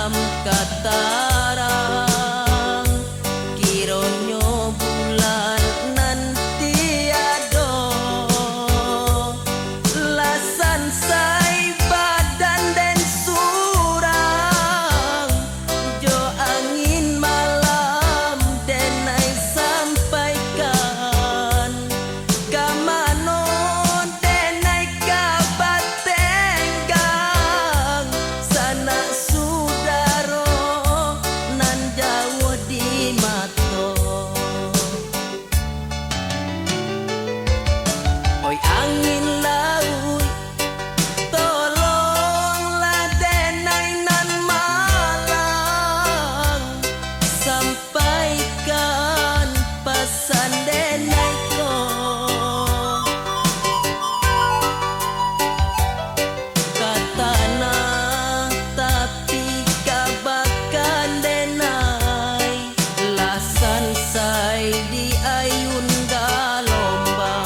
malam katarang kironyo bulan nanti ado lasan sai badan den surang jo angin malam denai sampaikan kamano denai kabatenggang sana sudaro nan jauh di mato oi angin laut tolonglah denai nan malang sampaikan pesan denai ko katana tapi kabakan denai lasan sai di ayun galomba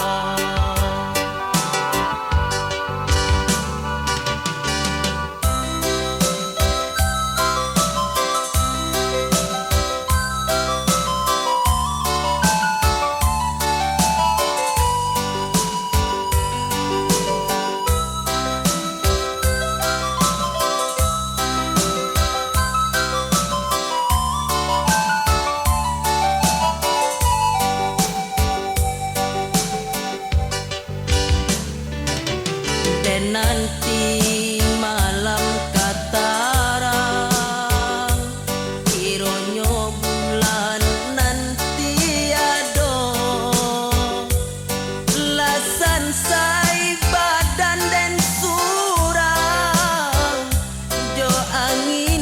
dan nanti malam katarang kironyo bulan nanti ado lasan sai badan den surang jo angin